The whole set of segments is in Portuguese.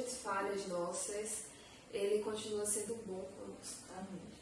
grandes falhas nossas, Ele continua sendo bom conosco. Amém.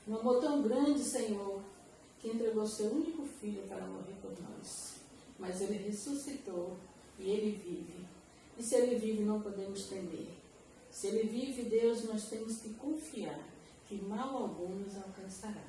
Um amor tão grande, Senhor, que entregou seu único filho para morrer por nós. Mas ele ressuscitou e ele vive. E se ele vive, não podemos temer. Se ele vive, Deus, nós temos que confiar que mal algum nos alcançará.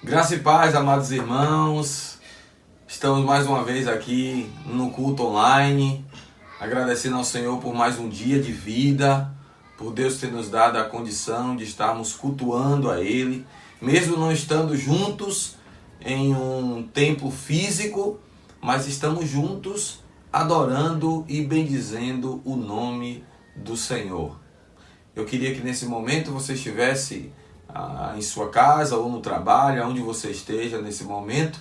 Graça e paz, amados irmãos. Estamos mais uma vez aqui no culto online, agradecendo ao Senhor por mais um dia de vida, por Deus ter nos dado a condição de estarmos cultuando a Ele, mesmo não estando juntos em um templo físico, mas estamos juntos adorando e bendizendo o nome do Senhor. Eu queria que nesse momento você estivesse em sua casa ou no trabalho, onde você esteja nesse momento,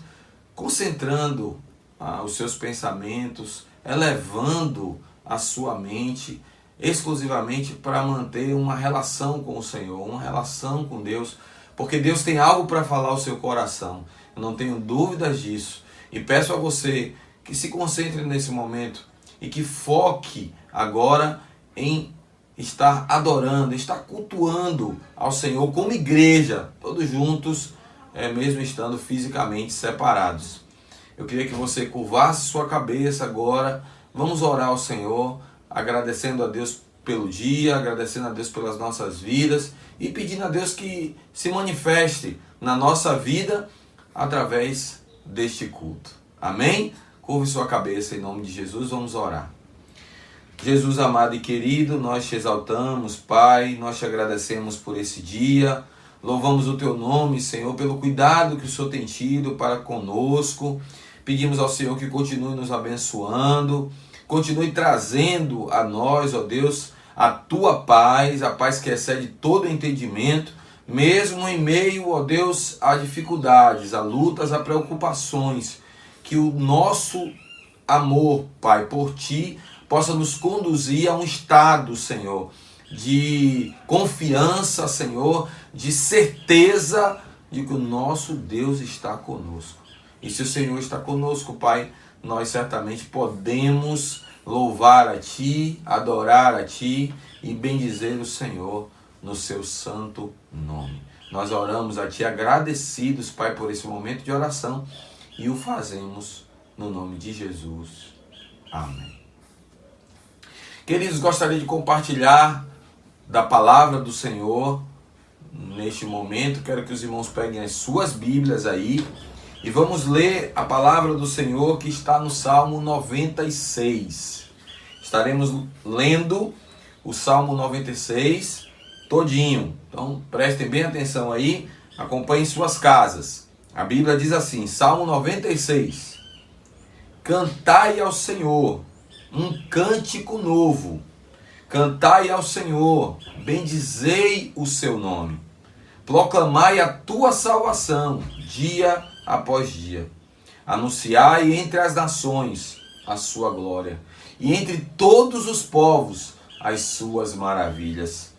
concentrando os seus pensamentos, elevando a sua mente exclusivamente para manter uma relação com o Senhor, uma relação com Deus, porque Deus tem algo para falar ao seu coração. Eu não tenho dúvidas disso. E peço a você que se concentre nesse momento e que foque agora em estar adorando, estar cultuando ao Senhor como igreja, todos juntos, mesmo estando fisicamente separados. Eu queria que você curvasse sua cabeça agora. Vamos orar ao Senhor, agradecendo a Deus pelo dia, agradecendo a Deus pelas nossas vidas e pedindo a Deus que se manifeste na nossa vida através deste culto. Amém? Curve sua cabeça em nome de Jesus, vamos orar. Jesus amado e querido, nós te exaltamos, Pai, nós te agradecemos por esse dia, louvamos o teu nome, Senhor, pelo cuidado que o Senhor tem tido para conosco. Pedimos ao Senhor que continue nos abençoando, continue trazendo a nós, ó Deus, a tua paz, a paz que excede todo entendimento, mesmo em meio, ó Deus, a dificuldades, a lutas, a preocupações, que o nosso amor, Pai, por ti, possa nos conduzir a um estado, Senhor, de confiança, Senhor, de certeza de que o nosso Deus está conosco. E se o Senhor está conosco, Pai, nós certamente podemos louvar a Ti, adorar a Ti e bendizer o Senhor no seu santo nome. Nós oramos a Ti agradecidos, Pai, por esse momento de oração e o fazemos no nome de Jesus. Amém. Queridos, gostaria de compartilhar da palavra do Senhor neste momento. Quero que os irmãos peguem as suas Bíblias aí e vamos ler a palavra do Senhor que está no Salmo 96. Estaremos lendo o Salmo 96 todinho. Então prestem bem atenção aí, acompanhem suas casas. A Bíblia diz assim, Salmo 96. Cantai ao Senhor um cântico novo. Cantai ao Senhor, bendizei o seu nome. Proclamai a tua salvação, dia após dia. Anunciai entre as nações a sua glória, e entre todos os povos as suas maravilhas.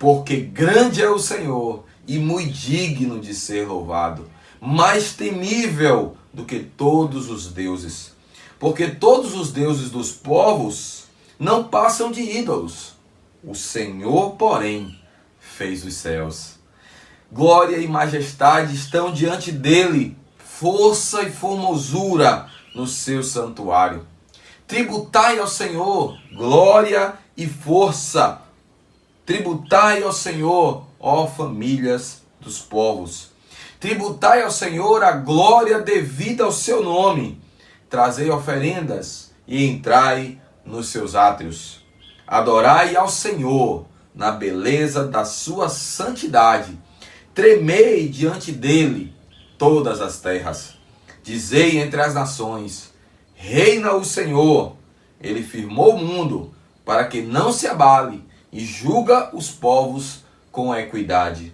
Porque grande é o Senhor, e muito digno de ser louvado, mais temível do que todos os deuses. Porque todos os deuses dos povos não passam de ídolos. O Senhor, porém, fez os céus. Glória e majestade estão diante dele, força e formosura no seu santuário. Tributai ao Senhor glória e força. Tributai ao Senhor, ó famílias dos povos. Tributai ao Senhor a glória devida ao seu nome. Trazei oferendas e entrai nos seus átrios. Adorai ao Senhor na beleza da sua santidade. Tremei diante dele todas as terras. Dizei entre as nações, reina o Senhor. Ele firmou o mundo para que não se abale e julga os povos com equidade.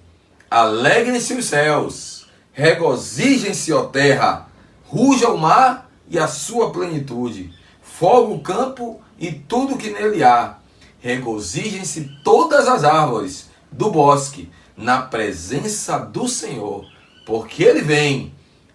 Alegrem-se os céus, regozijem-se, ó terra, ruja o mar e a sua plenitude, fogo o campo e tudo que nele há. Regozijem-se todas as árvores do bosque na presença do Senhor, porque ele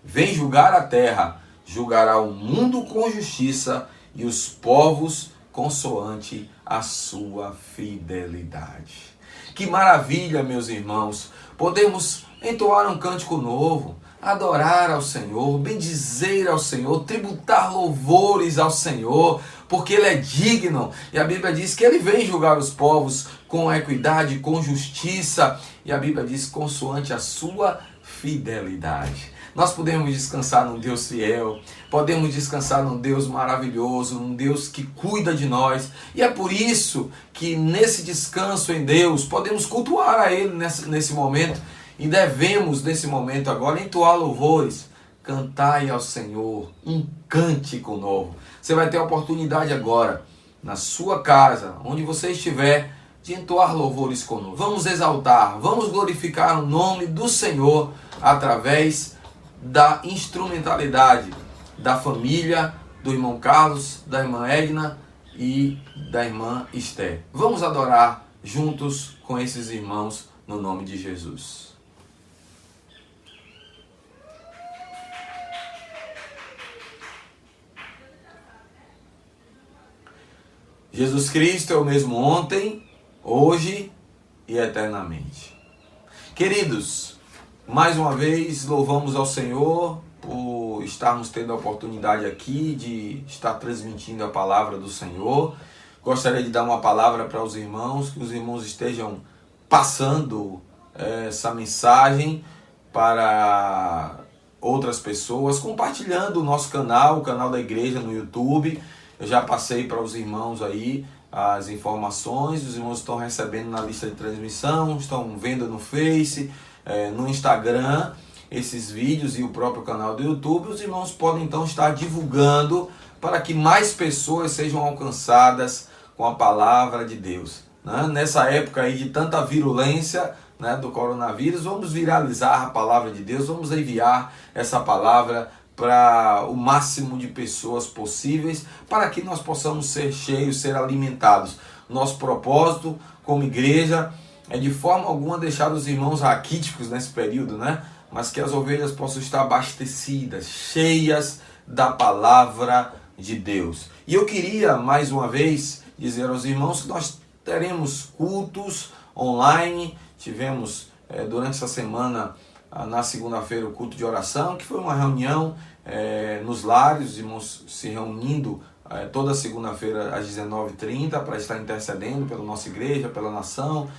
vem julgar a terra, julgará o mundo com justiça e os povos consoante a sua fidelidade. Que maravilha, meus irmãos, podemos entoar um cântico novo, adorar ao Senhor, bendizer ao Senhor, tributar louvores ao Senhor, porque Ele é digno. E a Bíblia diz que Ele vem julgar os povos com equidade, com justiça. E a Bíblia diz, consoante a sua fidelidade. Nós podemos descansar num Deus fiel, podemos descansar num Deus maravilhoso, num Deus que cuida de nós. E é por isso que nesse descanso em Deus, podemos cultuar a Ele nesse momento. E devemos, nesse momento agora, entoar louvores. Cantai ao Senhor um cântico novo. Você vai ter a oportunidade agora, na sua casa, onde você estiver, de entoar louvores conosco. Vamos exaltar, vamos glorificar o nome do Senhor através da instrumentalidade da família, do irmão Carlos, da irmã Edna e da irmã Esther. Vamos adorar juntos com esses irmãos no nome de Jesus. Jesus Cristo é o mesmo ontem, hoje e eternamente. Queridos, mais uma vez louvamos ao Senhor por estarmos tendo a oportunidade aqui de estar transmitindo a palavra do Senhor. Gostaria de dar uma palavra para os irmãos, que os irmãos estejam passando essa mensagem para outras pessoas, compartilhando o nosso canal, o canal da igreja no YouTube. Eu já passei para os irmãos aí as informações, os irmãos estão recebendo na lista de transmissão, estão vendo no Face, no Instagram, esses vídeos e o próprio canal do YouTube. Os irmãos podem então estar divulgando para que mais pessoas sejam alcançadas com a palavra de Deus. Né? Nessa época aí de tanta virulência, né, do coronavírus, vamos viralizar a palavra de Deus, vamos enviar essa palavra para o máximo de pessoas possíveis, para que nós possamos ser cheios, ser alimentados. Nosso propósito como igreja é de forma alguma deixar os irmãos raquíticos nesse período, né? Mas que as ovelhas possam estar abastecidas, cheias da palavra de Deus. E eu queria mais uma vez dizer aos irmãos que nós teremos cultos online. Tivemos durante essa semana, na segunda-feira, o culto de oração, que foi uma reunião nos lares, os irmãos se reunindo toda segunda-feira às 19h30 para estar intercedendo pela nossa igreja, pela nação,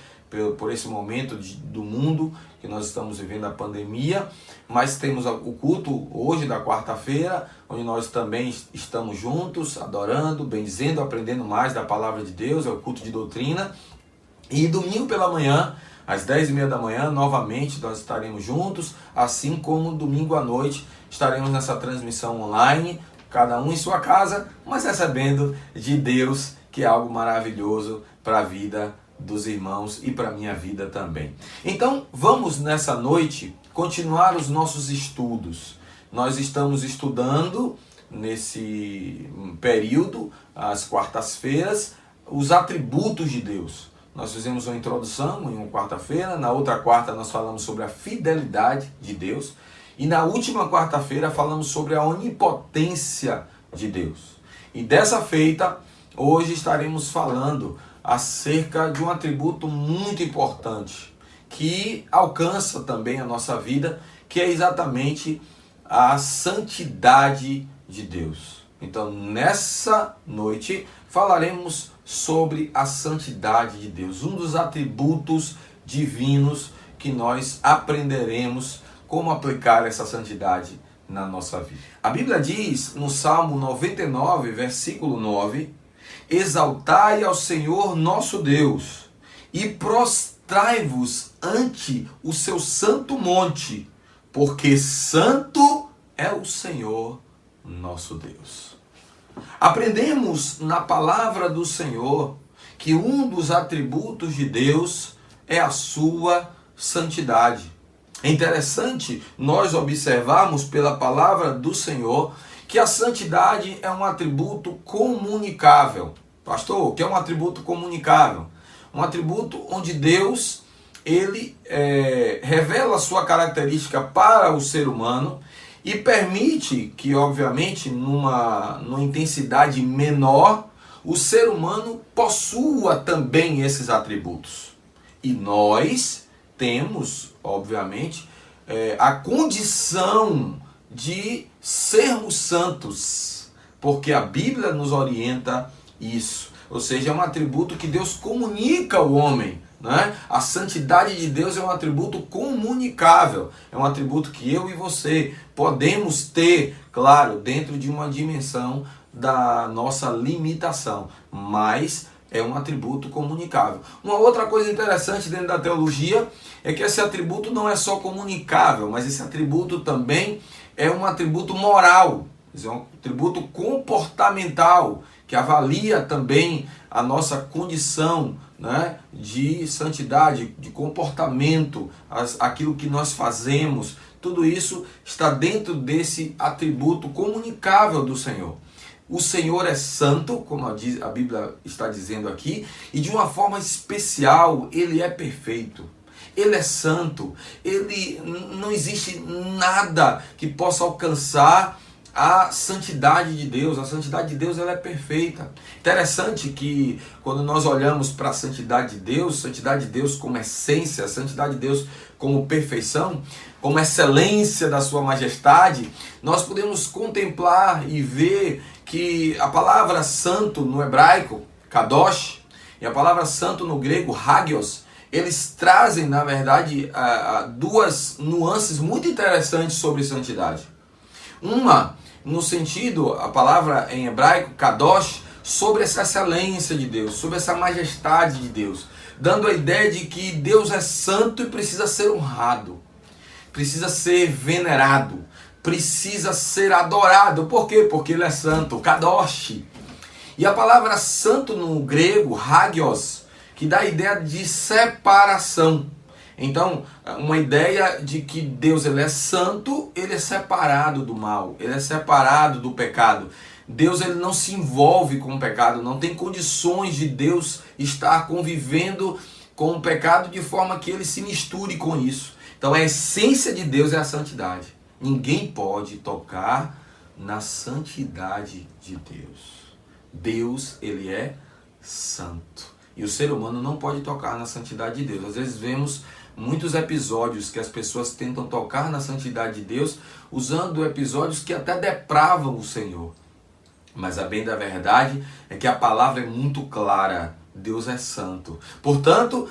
por esse momento do mundo que nós estamos vivendo a pandemia. Mas temos o culto hoje da quarta-feira, onde nós também estamos juntos, adorando, bendizendo, aprendendo mais da palavra de Deus, é o culto de doutrina. E domingo pela manhã, às 10h30 da manhã, novamente nós estaremos juntos, assim como domingo à noite estaremos nessa transmissão online, cada um em sua casa, mas recebendo de Deus, que é algo maravilhoso para a vida dos irmãos e para a minha vida também. Então, vamos nessa noite continuar os nossos estudos. Nós estamos estudando nesse período, às quartas-feiras, os atributos de Deus. Nós fizemos uma introdução em uma quarta-feira, na outra quarta nós falamos sobre a fidelidade de Deus e na última quarta-feira falamos sobre a onipotência de Deus. E dessa feita, hoje estaremos falando acerca de um atributo muito importante que alcança também a nossa vida, que é exatamente a santidade de Deus. Então, nessa noite, falaremos sobre a santidade de Deus, um dos atributos divinos que nós aprenderemos como aplicar essa santidade na nossa vida. A Bíblia diz no Salmo 99, versículo 9: exaltai ao Senhor nosso Deus e prostrai-vos ante o seu santo monte, porque santo é o Senhor nosso Deus. Aprendemos na palavra do Senhor que um dos atributos de Deus é a sua santidade. É interessante nós observarmos pela palavra do Senhor que a santidade é um atributo comunicável. Pastor, o que é um atributo comunicável? Um atributo onde Deus ele revela a sua característica para o ser humano e permite que, obviamente, numa intensidade menor, o ser humano possua também esses atributos. E nós temos, obviamente, a condição de sermos santos, porque a Bíblia nos orienta isso. Ou seja, é um atributo que Deus comunica ao homem, né? A santidade de Deus é um atributo comunicável, é um atributo que eu e você podemos ter, claro, dentro de uma dimensão da nossa limitação, mas é um atributo comunicável. Uma outra coisa interessante dentro da teologia é que esse atributo não é só comunicável, mas esse atributo também é um atributo moral, é um atributo comportamental, que avalia também a nossa condição, né, de santidade, de comportamento, aquilo que nós fazemos. Tudo isso está dentro desse atributo comunicável do Senhor. O Senhor é santo, como a Bíblia está dizendo aqui, e de uma forma especial, Ele é perfeito. Ele é santo. Não existe nada que possa alcançar a santidade de Deus. A santidade de Deus, ela é perfeita. Interessante que quando nós olhamos para a santidade de Deus como essência, a santidade de Deus como perfeição, como excelência da sua majestade, nós podemos contemplar e ver que a palavra santo no hebraico, kadosh, e a palavra santo no grego, hagios, eles trazem, na verdade, duas nuances muito interessantes sobre santidade. Uma, no sentido, a palavra em hebraico, kadosh, sobre essa excelência de Deus, sobre essa majestade de Deus, dando a ideia de que Deus é santo e precisa ser honrado, precisa ser venerado, precisa ser adorado. Por quê? Porque Ele é santo, kadosh. E a palavra santo no grego, hagios, que dá a ideia de separação. Então, uma ideia de que Deus, Ele é santo, Ele é separado do mal, Ele é separado do pecado. Deus, Ele não se envolve com o pecado, não tem condições de Deus estar convivendo com o pecado de forma que Ele se misture com isso. Então, a essência de Deus é a santidade. Ninguém pode tocar na santidade de Deus. Deus, Ele é santo. E o ser humano não pode tocar na santidade de Deus. Às vezes vemos muitos episódios que as pessoas tentam tocar na santidade de Deus, usando episódios que até depravam o Senhor. Mas a bem da verdade é que a palavra é muito clara. Deus é santo. Portanto,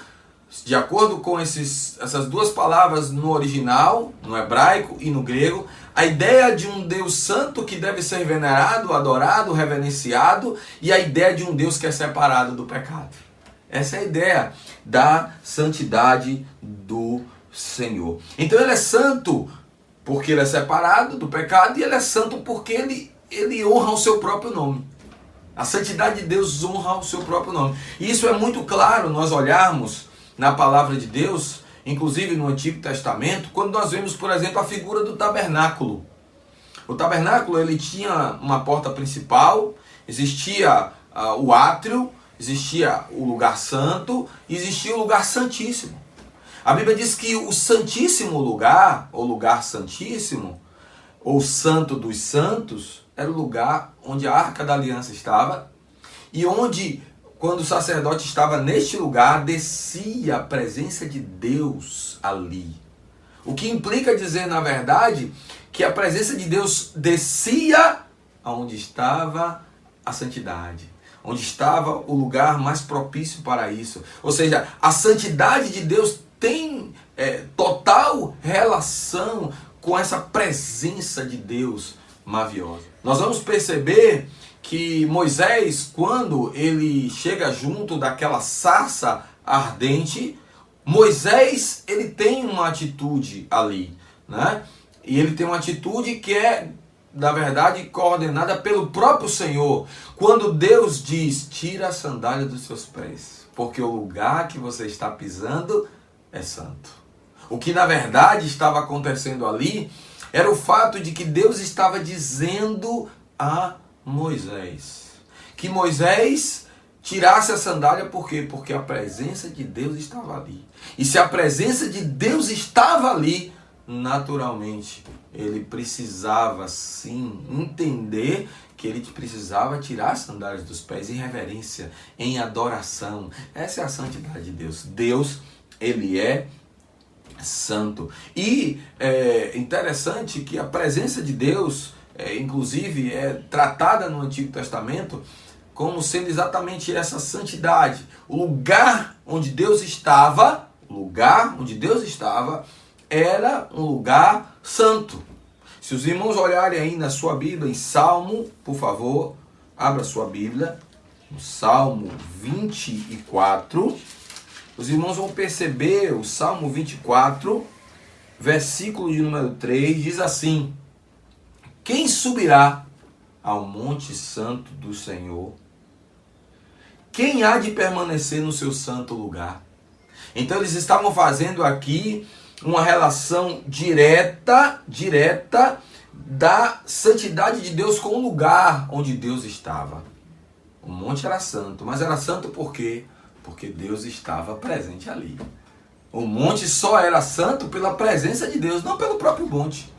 de acordo com essas duas palavras no original, no hebraico e no grego, a ideia de um Deus santo que deve ser venerado, adorado, reverenciado, e a ideia de um Deus que é separado do pecado. Essa é a ideia da santidade do Senhor. Então Ele é santo porque Ele é separado do pecado, e Ele é santo porque Ele honra o seu próprio nome. A santidade de Deus honra o seu próprio nome. E isso é muito claro nós olharmos na palavra de Deus, inclusive no Antigo Testamento, quando nós vemos, por exemplo, a figura do tabernáculo. O tabernáculo, ele tinha uma porta principal, existia o átrio, existia o lugar santo e existia o lugar santíssimo. A Bíblia diz que o santíssimo lugar, ou lugar santíssimo, ou santo dos santos, era o lugar onde a Arca da Aliança estava e onde, quando o sacerdote estava neste lugar, descia a presença de Deus ali. O que implica dizer, na verdade, que a presença de Deus descia aonde estava a santidade, onde estava o lugar mais propício para isso. Ou seja, a santidade de Deus tem total relação com essa presença de Deus maviosa. Nós vamos perceber que Moisés, quando ele chega junto daquela sarça ardente, Moisés, ele tem uma atitude ali, né? E ele tem uma atitude que é, na verdade, coordenada pelo próprio Senhor. Quando Deus diz, tira a sandália dos seus pés, porque o lugar que você está pisando é santo. O que, na verdade, estava acontecendo ali era o fato de que Deus estava dizendo a Moisés que Moisés tirasse a sandália. Por quê? Porque a presença de Deus estava ali. E se a presença de Deus estava ali, naturalmente, ele precisava sim entender que ele precisava tirar as sandálias dos pés em reverência, em adoração. Essa é a santidade de Deus. Deus, ele é santo. E é interessante que a presença de Deus, inclusive, é tratada no Antigo Testamento como sendo exatamente essa santidade. O lugar onde Deus estava, era um lugar santo. Se os irmãos olharem aí na sua Bíblia, em Salmo, por favor, abra sua Bíblia, no Salmo 24, os irmãos vão perceber o Salmo 24, versículo de número 3, diz assim: quem subirá ao monte santo do Senhor? Quem há de permanecer no seu santo lugar? Então eles estavam fazendo aqui uma relação direta da santidade de Deus com o lugar onde Deus estava. O monte era santo, mas era santo por quê? Porque Deus estava presente ali. O monte só era santo pela presença de Deus, não pelo próprio monte.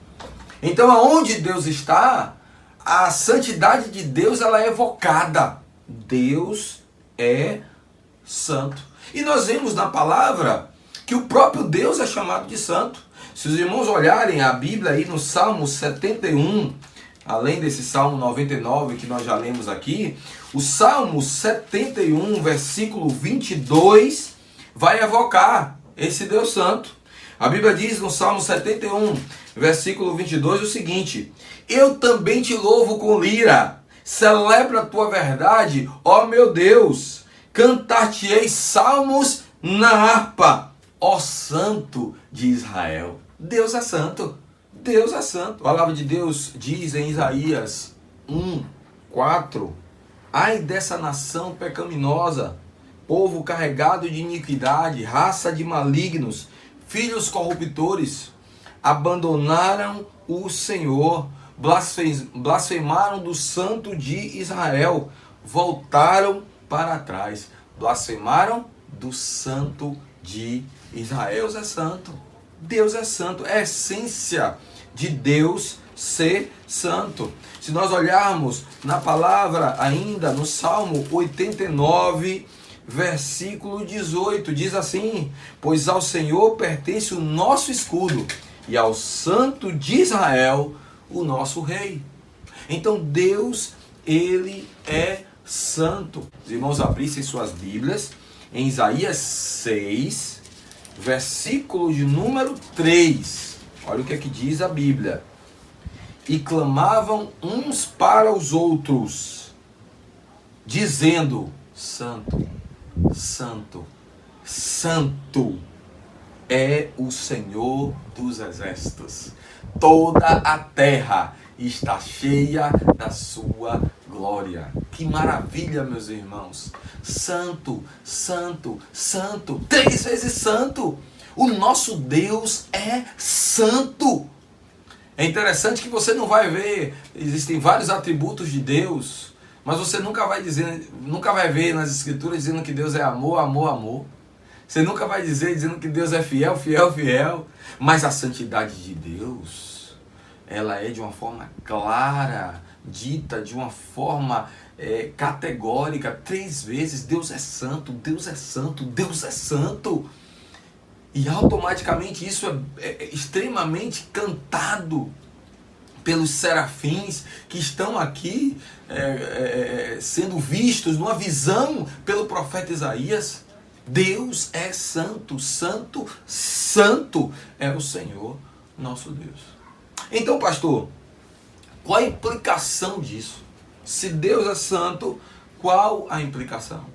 Então aonde Deus está, a santidade de Deus ela é evocada. Deus é santo. E nós vemos na palavra que o próprio Deus é chamado de santo. Se os irmãos olharem a Bíblia aí no Salmo 71, além desse Salmo 99 que nós já lemos aqui, o Salmo 71, versículo 22, vai evocar esse Deus santo. A Bíblia diz no Salmo 71, versículo 22, o seguinte: eu também te louvo com lira, celebro a tua verdade, ó meu Deus, cantar-te-ei salmos na harpa, ó Santo de Israel. Deus é santo, Deus é santo. A palavra de Deus diz em Isaías 1:4: ai dessa nação pecaminosa, povo carregado de iniquidade, raça de malignos, filhos corruptores, abandonaram o Senhor, blasfemaram do Santo de Israel, voltaram para trás, blasfemaram do Santo de Israel. Deus é santo, Deus é santo, é a essência de Deus ser santo. Se nós olharmos na palavra ainda no Salmo 89, versículo 18, diz assim: pois ao Senhor pertence o nosso escudo e ao Santo de Israel o nosso rei. Então Deus, ele é santo. Os irmãos abrissem suas Bíblias em Isaías 6, versículo de número 3. Olha o que é que diz a Bíblia: e clamavam uns para os outros, dizendo: santo, santo, santo é o Senhor dos exércitos. Toda a terra está cheia da sua glória. Que maravilha, meus irmãos. Santo, santo, santo, 3 vezes santo. O nosso Deus é santo. É interessante que você não vai ver, existem vários atributos de Deus, mas você nunca vai ver nas escrituras dizendo que Deus é amor, amor, amor. Você nunca vai dizer dizendo que Deus é fiel, fiel, fiel. Mas a santidade de Deus, ela é de uma forma clara, dita de uma forma categórica. 3 vezes Deus é santo, Deus é santo, Deus é santo. E automaticamente isso é extremamente cantado pelos serafins que estão aqui sendo vistos numa visão pelo profeta Isaías. Deus é santo, santo, santo é o Senhor nosso Deus. Então, pastor, qual a implicação disso? Se Deus é santo, qual a implicação?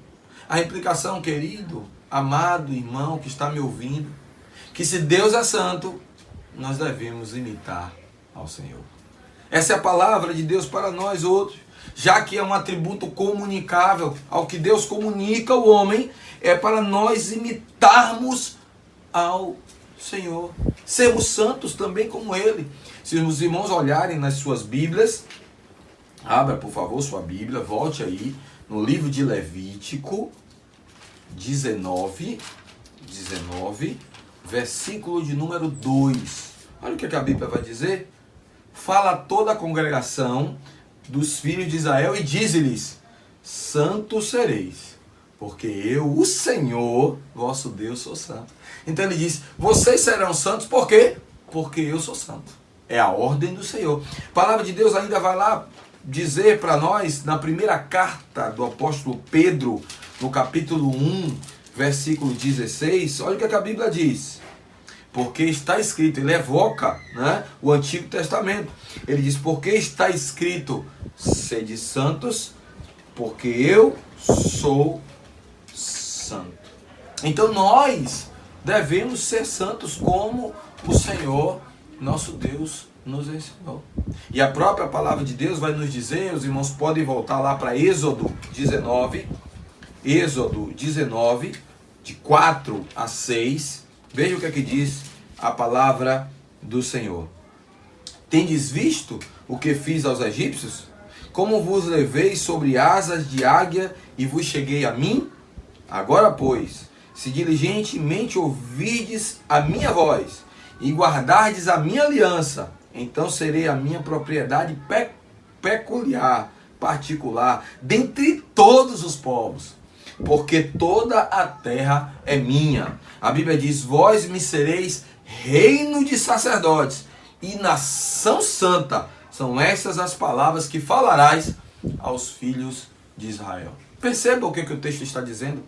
A implicação, querido, amado irmão que está me ouvindo, que se Deus é santo, nós devemos imitar ao Senhor. Essa é a palavra de Deus para nós outros, já que é um atributo comunicável ao que Deus comunica ao homem, é para nós imitarmos ao Senhor, sermos santos também como Ele. Se os irmãos olharem nas suas Bíblias, abra por favor sua Bíblia, volte aí no livro de Levítico 19, versículo de número 2. Olha o que a Bíblia vai dizer. Fala a toda a congregação dos filhos de Israel e diz-lhes: santos sereis, porque eu, o Senhor, vosso Deus, sou santo. Então ele diz, vocês serão santos, por quê? Porque eu sou santo. É a ordem do Senhor. A palavra de Deus ainda vai lá dizer para nós, na primeira carta do apóstolo Pedro, no capítulo 1, versículo 16, olha o que a Bíblia diz. Porque está escrito, ele evoca, né, o Antigo Testamento. Ele diz, porque está escrito, sede santos, porque eu sou santo. Então nós devemos ser santos como o Senhor, nosso Deus, nos ensinou. E a própria palavra de Deus vai nos dizer, os irmãos podem voltar lá para Êxodo 19, de 4 a 6, veja o que aqui diz a palavra do Senhor. Tendes visto o que fiz aos egípcios? Como vos levei sobre asas de águia e vos cheguei a mim? Agora, pois, se diligentemente ouvides a minha voz e guardardes a minha aliança, então serei a minha propriedade peculiar, particular, dentre todos os povos, porque toda a terra é minha. A Bíblia diz, vós me sereis reino de sacerdotes e nação santa. São essas as palavras que falarás aos filhos de Israel. Perceba o que o texto está dizendo.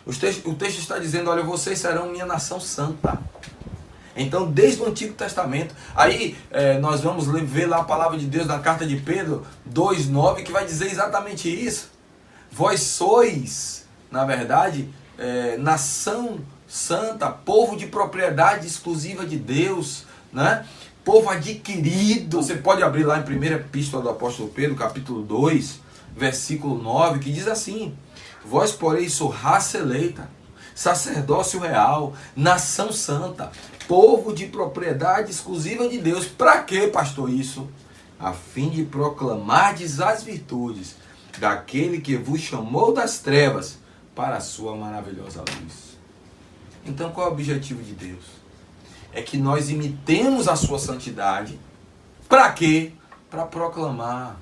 O texto está dizendo, olha, vocês serão minha nação santa. Então, desde o Antigo Testamento, aí nós vamos ver lá a palavra de Deus na carta de Pedro 2,9, que vai dizer exatamente isso. Vós sois, na verdade, nação santa, povo de propriedade exclusiva de Deus, né? Povo adquirido. Você pode abrir lá em 1ª Epístola do Apóstolo Pedro, capítulo 2, versículo 9, que diz assim, vós, porém, sois raça eleita, sacerdócio real, nação santa, povo de propriedade exclusiva de Deus. Para que, pastor, isso? A fim de proclamardes as virtudes daquele que vos chamou das trevas para a sua maravilhosa luz. Então, qual é o objetivo de Deus? É que nós imitemos a sua santidade. Para quê? Para proclamar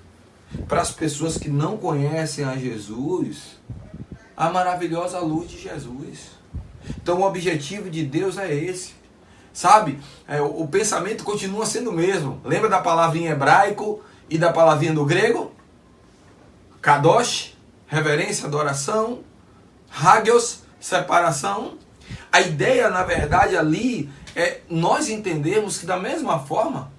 para as pessoas que não conhecem a Jesus a maravilhosa luz de Jesus. Então o objetivo de Deus é esse. Sabe? O pensamento continua sendo o mesmo. Lembra da palavrinha em hebraico e da palavrinha do grego? Kadosh, reverência, adoração. Hagios, separação. A ideia, na verdade, ali é nós entendermos que da mesma forma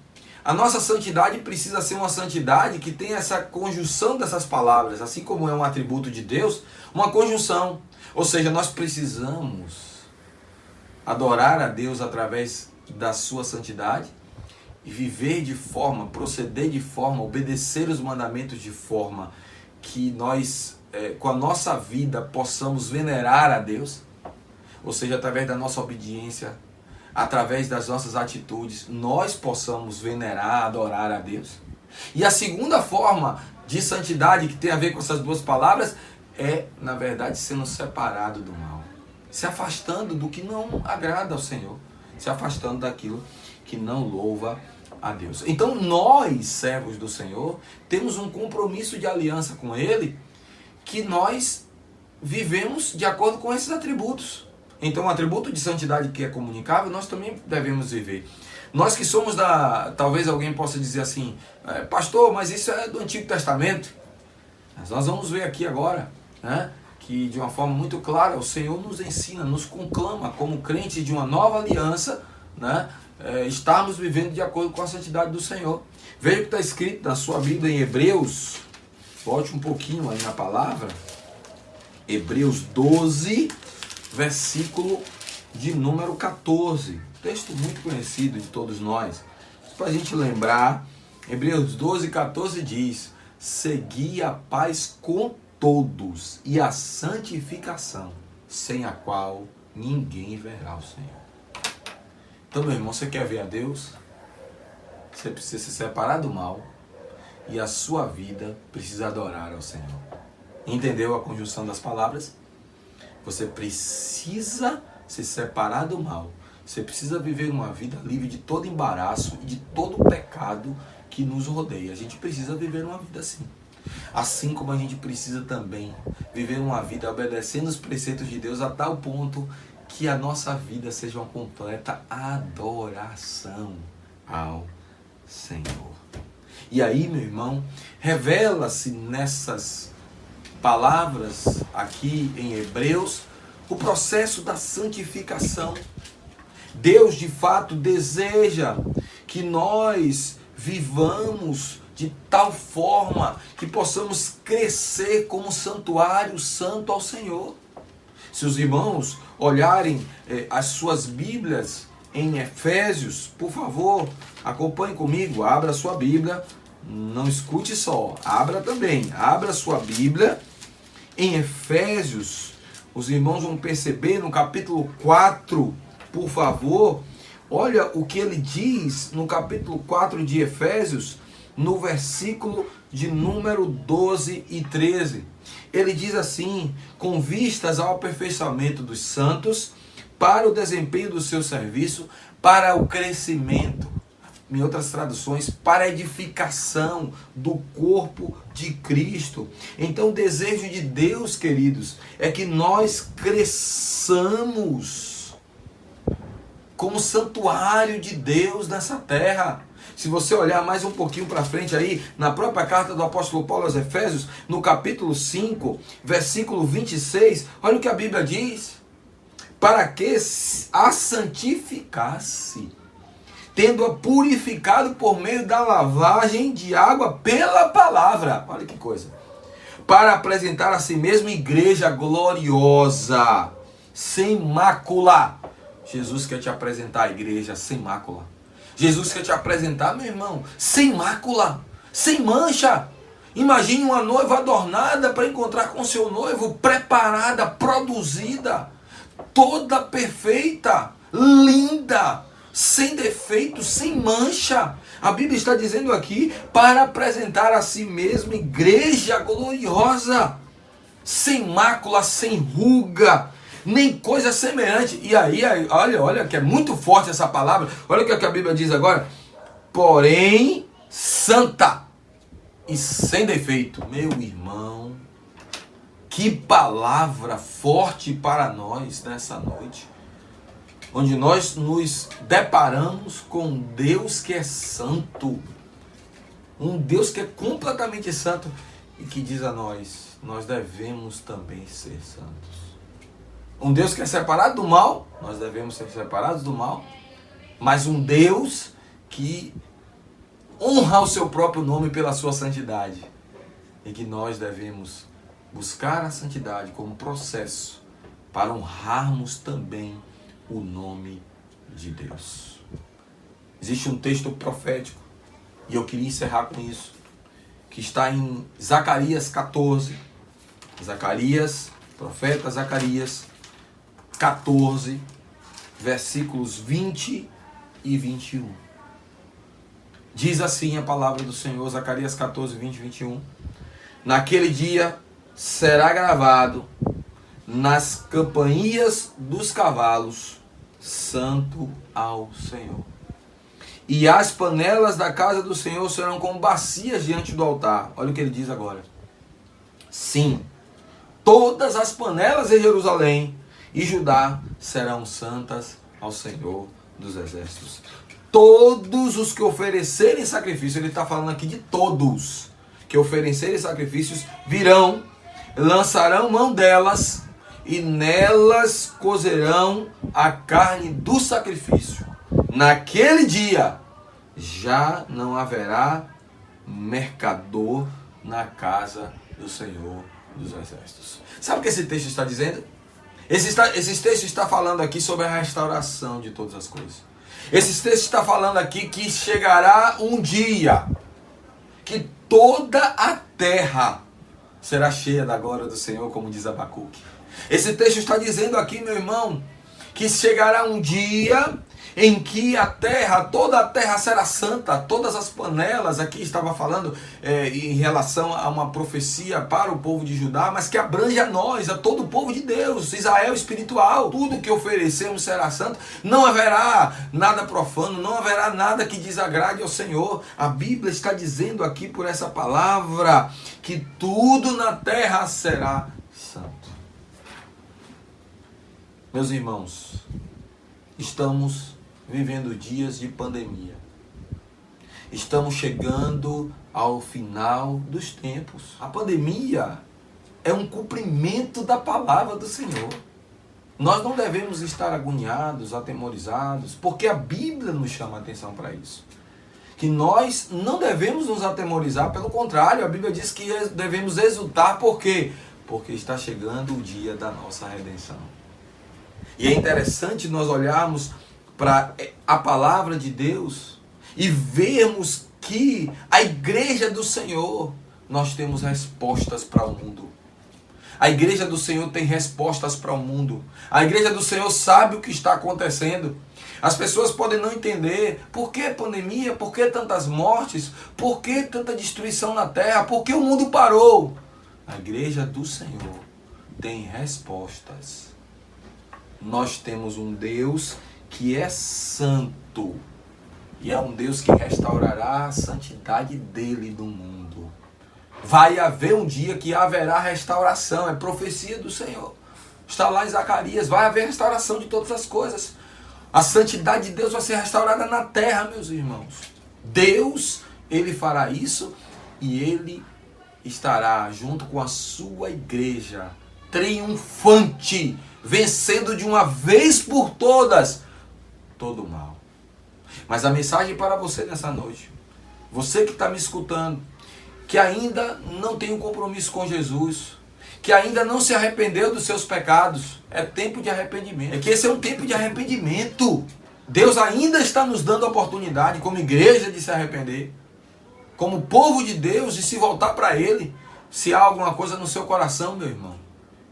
a nossa santidade precisa ser uma santidade que tem essa conjunção dessas palavras, assim como é um atributo de Deus, uma conjunção. Ou seja, nós precisamos adorar a Deus através da sua santidade e viver de forma, proceder de forma, obedecer os mandamentos de forma que nós, com a nossa vida, possamos venerar a Deus. Ou seja, através da nossa obediência, através das nossas atitudes, nós possamos venerar, adorar a Deus. E a segunda forma de santidade que tem a ver com essas duas palavras é, na verdade, sendo separado do mal. Se afastando do que não agrada ao Senhor. Se afastando daquilo que não louva a Deus. Então nós, servos do Senhor, temos um compromisso de aliança com Ele, que nós vivemos de acordo com esses atributos. Então, o atributo de santidade que é comunicável, nós também devemos viver. Nós que somos talvez alguém possa dizer assim, pastor, mas isso é do Antigo Testamento. Mas nós vamos ver aqui agora, né, que de uma forma muito clara, o Senhor nos ensina, nos conclama, como crentes de uma nova aliança, né, estarmos vivendo de acordo com a santidade do Senhor. Veja o que está escrito na sua Bíblia em Hebreus, volte um pouquinho aí na palavra, Hebreus 12, versículo de número 14. Texto muito conhecido de todos nós. Para a gente lembrar, Hebreus 12, 14 diz, segui a paz com todos e a santificação, sem a qual ninguém verá o Senhor. Então, meu irmão, você quer ver a Deus? Você precisa se separar do mal e a sua vida precisa adorar ao Senhor. Entendeu a conjunção das palavras? Você precisa se separar do mal. Você precisa viver uma vida livre de todo embaraço e de todo pecado que nos rodeia. A gente precisa viver uma vida assim. Assim como a gente precisa também viver uma vida obedecendo os preceitos de Deus a tal ponto que a nossa vida seja uma completa adoração ao Senhor. E aí, meu irmão, revela-se nessas palavras aqui em Hebreus o processo da santificação. Deus de fato deseja que nós vivamos de tal forma que possamos crescer como santuário santo ao Senhor. Se os irmãos olharem as suas Bíblias em Efésios, por favor, acompanhe comigo, abra a sua Bíblia, não escute só, abra também, abra a sua Bíblia em Efésios. Os irmãos vão perceber no capítulo 4, por favor, olha o que ele diz no capítulo 4 de Efésios, no versículo de número 12 e 13. Ele diz assim: com vistas ao aperfeiçoamento dos santos, para o desempenho do seu serviço, para o crescimento, em outras traduções, para a edificação do corpo de Cristo. Então o desejo de Deus, queridos, é que nós cresçamos como santuário de Deus nessa terra. Se você olhar mais um pouquinho para frente aí, na própria carta do apóstolo Paulo aos Efésios, no capítulo 5, versículo 26, olha o que a Bíblia diz: para que a santificasse, tendo-a purificado por meio da lavagem de água pela palavra. Olha que coisa. Para apresentar a si mesmo igreja gloriosa, sem mácula. Jesus quer te apresentar a igreja sem mácula. Jesus quer te apresentar, meu irmão, sem mácula, sem mancha. Imagine uma noiva adornada para encontrar com seu noivo, preparada, produzida, toda perfeita, linda, sem defeito, sem mancha. A Bíblia está dizendo aqui, para apresentar a si mesmo igreja gloriosa, sem mácula, sem ruga, nem coisa semelhante. E aí, olha que é muito forte essa palavra. Olha o que a Bíblia diz agora: porém santa e sem defeito. Meu irmão, que palavra forte para nós nessa noite, onde nós nos deparamos com um Deus que é santo, um Deus que é completamente santo e que diz a nós devemos também ser santos. Um Deus que é separado do mal, nós devemos ser separados do mal, mas um Deus que honra o seu próprio nome pela sua santidade, e que nós devemos buscar a santidade como processo para honrarmos também o nome de Deus. Existe um texto profético, e eu queria encerrar com isso, que está em Zacarias 14, profeta Zacarias 14, versículos 20 e 21. Diz assim a palavra do Senhor, Zacarias 14, 20 e 21. Naquele dia será gravado nas campainhas dos cavalos, santo ao Senhor. E as panelas da casa do Senhor serão como bacias diante do altar. Olha o que ele diz agora. Sim, todas as panelas em Jerusalém e Judá serão santas ao Senhor dos exércitos. Todos os que oferecerem sacrifício, ele está falando aqui de todos, que oferecerem sacrifícios, virão, lançarão mão delas, e nelas cozerão a carne do sacrifício. Naquele dia, já não haverá mercador na casa do Senhor dos exércitos. Sabe o que esse texto está dizendo? Esse texto está falando aqui sobre a restauração de todas as coisas. Esse texto está falando aqui que chegará um dia que toda a terra será cheia da glória do Senhor, como diz Abacuque. Esse texto está dizendo aqui, meu irmão, que chegará um dia em que a terra, toda a terra será santa, todas as panelas, aqui estava falando em relação a uma profecia para o povo de Judá, mas que abrange a nós, a todo o povo de Deus, Israel espiritual. Tudo que oferecemos será santo, não haverá nada profano, não haverá nada que desagrade ao Senhor. A Bíblia está dizendo aqui por essa palavra que tudo na terra será santo. Meus irmãos, estamos vivendo dias de pandemia. Estamos chegando ao final dos tempos. A pandemia é um cumprimento da palavra do Senhor. Nós não devemos estar agoniados, atemorizados, porque a Bíblia nos chama a atenção para isso. Que nós não devemos nos atemorizar, pelo contrário, a Bíblia diz que devemos exultar. Por quê? Porque está chegando o dia da nossa redenção. E é interessante nós olharmos para a palavra de Deus e vermos que a igreja do Senhor, nós temos respostas para o mundo. A igreja do Senhor tem respostas para o mundo. A igreja do Senhor sabe o que está acontecendo. As pessoas podem não entender por que pandemia, por que tantas mortes, por que tanta destruição na terra, por que o mundo parou. A igreja do Senhor tem respostas. Nós temos um Deus que é santo, e é um Deus que restaurará a santidade dele no mundo. Vai haver um dia que haverá restauração, é profecia do Senhor. Está lá em Zacarias, vai haver restauração de todas as coisas. A santidade de Deus vai ser restaurada na terra, meus irmãos. Deus, ele fará isso e ele estará junto com a sua igreja, triunfante, vencendo de uma vez por todas todo o mal. Mas a mensagem para você nessa noite, você que está me escutando, que ainda não tem um compromisso com Jesus, que ainda não se arrependeu dos seus pecados, é tempo de arrependimento. É que esse é um tempo de arrependimento. Deus ainda está nos dando a oportunidade, como igreja, de se arrepender, como povo de Deus, de se voltar para Ele. Se há alguma coisa no seu coração, meu irmão,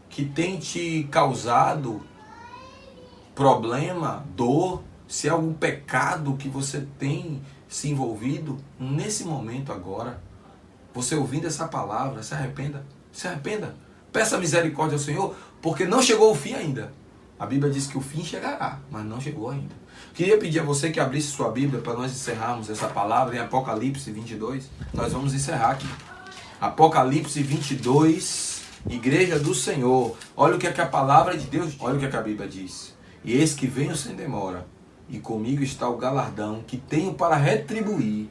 que tem te causado problema, dor, se há algum pecado que você tem se envolvido, nesse momento agora, você ouvindo essa palavra, se arrependa, se arrependa. Peça misericórdia ao Senhor, porque não chegou o fim ainda. A Bíblia diz que o fim chegará, mas não chegou ainda. Queria pedir a você que abrisse sua Bíblia para nós encerrarmos essa palavra em Apocalipse 22. Nós vamos encerrar aqui. Apocalipse 22, Igreja do Senhor. Olha o que é que a palavra de Deus, olha o que é que a Bíblia diz. E eis que venho sem demora, e comigo está o galardão que tenho para retribuir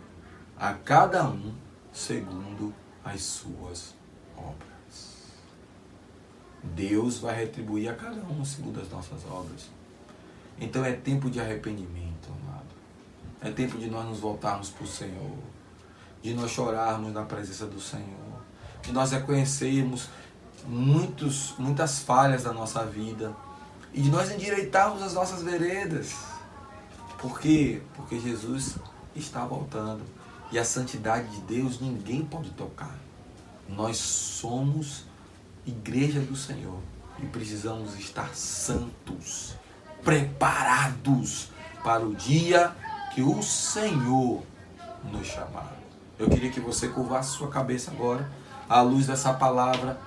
a cada um segundo as suas obras. Deus vai retribuir a cada um segundo as nossas obras. Então é tempo de arrependimento, amado. É tempo de nós nos voltarmos para o Senhor, de nós chorarmos na presença do Senhor, de nós reconhecermos muitas falhas da nossa vida e de nós endireitarmos as nossas veredas. Por quê? Porque Jesus está voltando. E a santidade de Deus ninguém pode tocar. Nós somos igreja do Senhor. E precisamos estar santos, preparados para o dia que o Senhor nos chamar. Eu queria que você curvasse sua cabeça agora, à luz dessa palavra.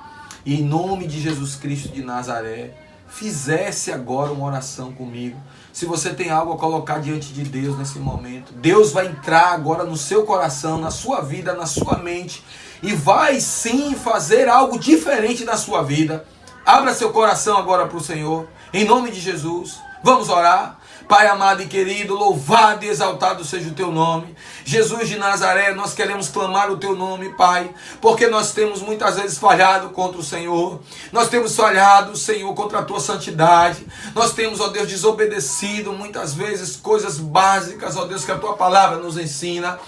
E em nome de Jesus Cristo de Nazaré, fizesse agora uma oração comigo. Se você tem algo a colocar diante de Deus nesse momento, Deus vai entrar agora no seu coração, na sua vida, na sua mente, e vai sim fazer algo diferente na sua vida. Abra seu coração agora para o Senhor, em nome de Jesus. Vamos orar. Pai amado e querido, louvado e exaltado seja o teu nome. Jesus de Nazaré, nós queremos clamar o teu nome, Pai, porque nós temos muitas vezes falhado contra o Senhor. Nós temos falhado, Senhor, contra a tua santidade. Nós temos, ó Deus, desobedecido muitas vezes coisas básicas, ó Deus, que a tua palavra nos ensina.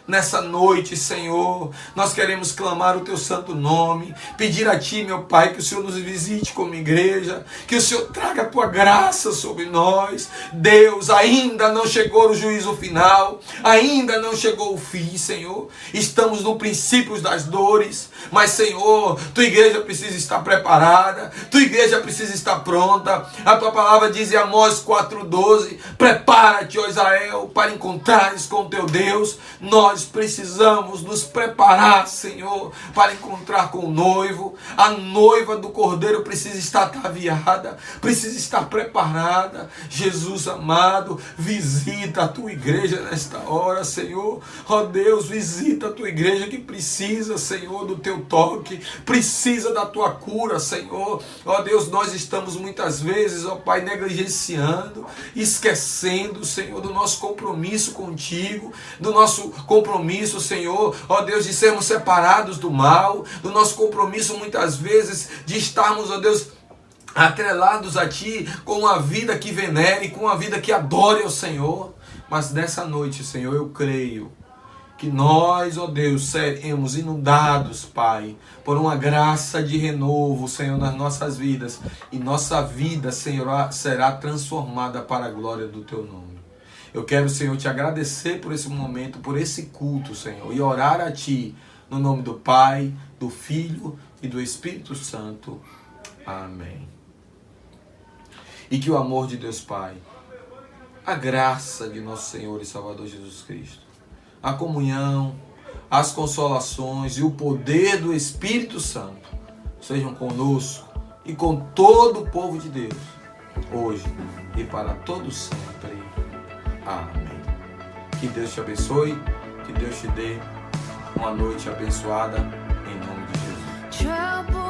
Nessa noite, Senhor, nós queremos clamar o Teu santo nome, pedir a Ti, meu Pai, que o Senhor nos visite como igreja, que o Senhor traga a Tua graça sobre nós. Deus, ainda não chegou o juízo final, ainda não chegou o fim, Senhor. Estamos no princípio das dores, mas, Senhor, Tua igreja precisa estar preparada, Tua igreja precisa estar pronta. A Tua palavra diz em Amós 4,12, prepara-te, ó Israel, para encontrares com o Teu Deus. Nós precisamos nos preparar, Senhor, para encontrar com o noivo. A noiva do Cordeiro precisa estar ataviada, precisa estar preparada. Jesus amado, visita a Tua igreja nesta hora, Senhor. Ó Deus, visita a Tua igreja que precisa, Senhor, do Teu toque, precisa da Tua cura, Senhor. Ó Deus, nós estamos muitas vezes, ó Pai, negligenciando, esquecendo, Senhor, do nosso compromisso contigo, do nosso compromisso, Senhor, ó Deus, de sermos separados do mal, do nosso compromisso muitas vezes de estarmos, ó Deus, atrelados a Ti, com uma vida que venere, com uma vida que adore ao Senhor. Mas nessa noite, Senhor, eu creio que nós, ó Deus, seremos inundados, Pai, por uma graça de renovo, Senhor, nas nossas vidas. E nossa vida, Senhor, será transformada para a glória do Teu nome. Eu quero, Senhor, Te agradecer por esse momento, por esse culto, Senhor, e orar a Ti, no nome do Pai, do Filho e do Espírito Santo. Amém. E que o amor de Deus Pai, a graça de nosso Senhor e Salvador Jesus Cristo, a comunhão, as consolações e o poder do Espírito Santo sejam conosco e com todo o povo de Deus, hoje e para todos sempre. Amém. Que Deus te abençoe, que Deus te dê uma noite abençoada, em nome de Jesus.